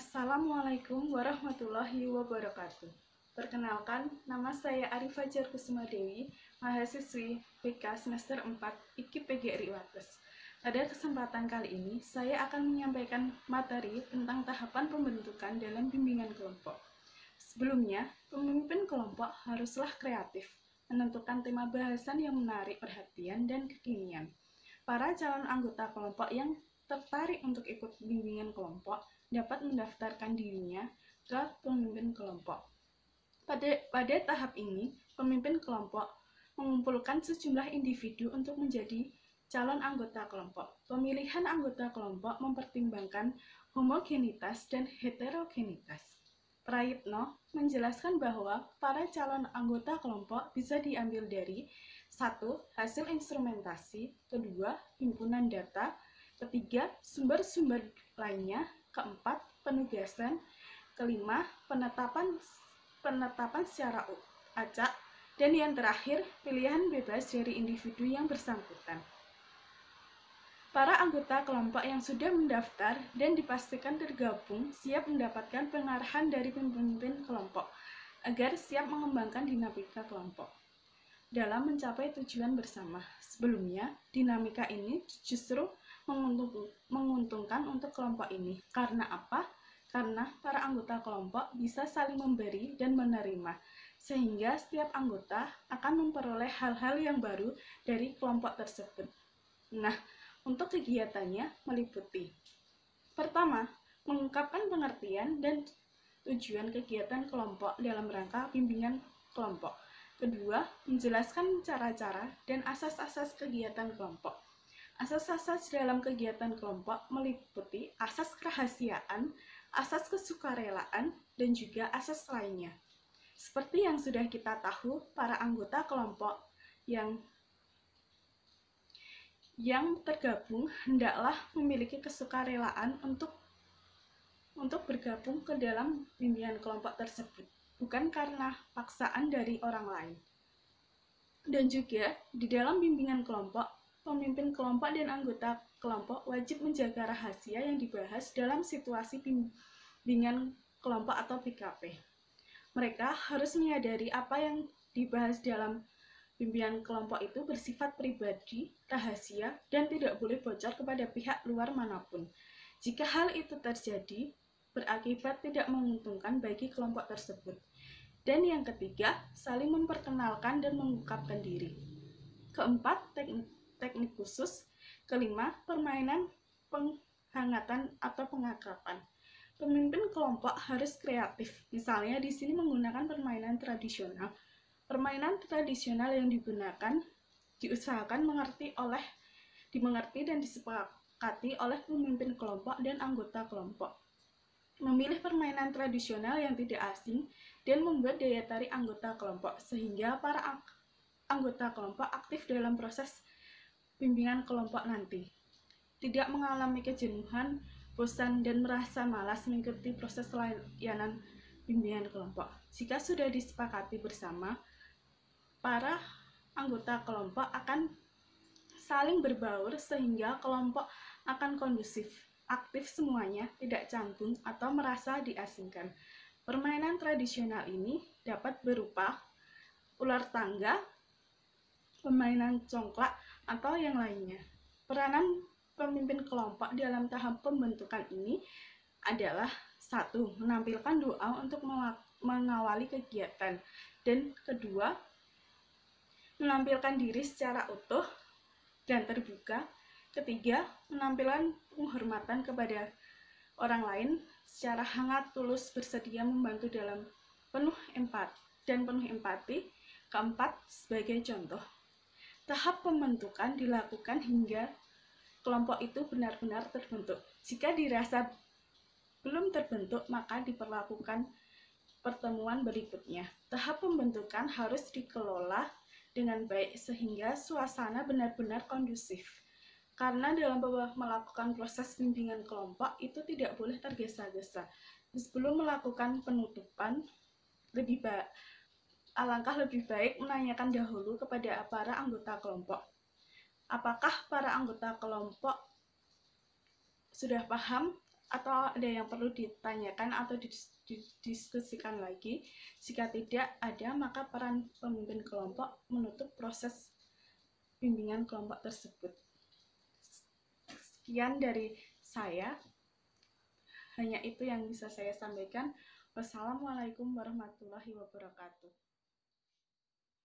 Assalamualaikum warahmatullahi wabarakatuh. Perkenalkan, nama saya Arif Fajar Kusuma Dewi, mahasiswi BK semester 4 IKIP PGRI Wates. Pada kesempatan kali ini, saya akan menyampaikan materi tentang tahapan pembentukan dalam bimbingan kelompok. Sebelumnya, pemimpin kelompok haruslah kreatif, menentukan tema bahasan yang menarik perhatian dan kekinian. Para calon anggota kelompok yang tertarik untuk ikut bimbingan kelompok dapat mendaftarkan dirinya ke pemimpin kelompok. Pada tahap ini, pemimpin kelompok mengumpulkan sejumlah individu untuk menjadi calon anggota kelompok. Pemilihan anggota kelompok mempertimbangkan homogenitas dan heterogenitas. Prayitno menjelaskan bahwa para calon anggota kelompok bisa diambil dari 1. Hasil instrumentasi, 2. Himpunan data, 3. Sumber-sumber lainnya, 4. Penugasan, 5. Penetapan secara acak, dan yang terakhir, pilihan bebas dari individu yang bersangkutan. Para anggota kelompok yang sudah mendaftar dan dipastikan tergabung siap mendapatkan pengarahan dari pemimpin kelompok agar siap mengembangkan dinamika kelompok dalam mencapai tujuan bersama. Sebelumnya, dinamika ini justru menguntungkan untuk kelompok ini. Karena apa? Karena para anggota kelompok bisa saling memberi dan menerima, sehingga setiap anggota akan memperoleh hal-hal yang baru dari kelompok tersebut. Nah, untuk kegiatannya meliputi: pertama, mengungkapkan pengertian dan tujuan kegiatan kelompok dalam rangka bimbingan kelompok. Kedua, menjelaskan cara-cara dan asas-asas kegiatan kelompok. Asas-asas dalam kegiatan kelompok meliputi asas kerahasiaan, asas kesukarelaan, dan juga asas lainnya. Seperti yang sudah kita tahu, para anggota kelompok yang tergabung hendaklah memiliki kesukarelaan untuk bergabung ke dalam bimbingan kelompok tersebut, bukan karena paksaan dari orang lain. Dan juga di dalam bimbingan kelompok, pemimpin kelompok dan anggota kelompok wajib menjaga rahasia yang dibahas dalam situasi bimbingan kelompok atau BKP. Mereka harus menyadari apa yang dibahas dalam bimbingan kelompok itu bersifat pribadi, rahasia, dan tidak boleh bocor kepada pihak luar manapun. Jika hal itu terjadi, berakibat tidak menguntungkan bagi kelompok tersebut. Dan yang ketiga, saling memperkenalkan dan mengungkapkan diri. Keempat, teknik khusus. Kelima, permainan penghangatan atau pengakraban. Pemimpin kelompok harus kreatif. Misalnya di sini menggunakan permainan tradisional. Permainan tradisional yang digunakan diusahakan dimengerti dan disepakati oleh pemimpin kelompok dan anggota kelompok. Memilih permainan tradisional yang tidak asing dan membuat daya tarik anggota kelompok sehingga para anggota kelompok aktif dalam proses bimbingan kelompok nanti. Tidak mengalami kejenuhan, bosan, dan merasa malas mengikuti proses layanan bimbingan kelompok. Jika sudah disepakati bersama, para anggota kelompok akan saling berbaur sehingga kelompok akan kondusif, aktif semuanya, tidak canggung atau merasa diasingkan. Permainan tradisional ini dapat berupa ular tangga, permainan congklak, atau yang lainnya. Peranan pemimpin kelompok dalam tahap pembentukan ini adalah 1. Menampilkan doa untuk mengawali kegiatan, dan 2. Menampilkan diri secara utuh dan terbuka. 3. Menampilkan penghormatan kepada orang lain secara hangat, tulus, bersedia membantu dalam penuh empati. 4. Sebagai contoh, tahap pembentukan dilakukan hingga kelompok itu benar-benar terbentuk. Jika dirasa belum terbentuk, maka diperlakukan pertemuan berikutnya. Tahap pembentukan harus dikelola dengan baik sehingga suasana benar-benar kondusif. Karena dalam melakukan proses bimbingan kelompok itu tidak boleh tergesa-gesa. Sebelum melakukan penutupan, alangkah lebih baik menanyakan dahulu kepada para anggota kelompok. Apakah para anggota kelompok sudah paham atau ada yang perlu ditanyakan atau didiskusikan lagi? Jika tidak ada, maka peran pemimpin kelompok menutup proses bimbingan kelompok tersebut. Sekian dari saya. Hanya itu yang bisa saya sampaikan. Wassalamualaikum warahmatullahi wabarakatuh.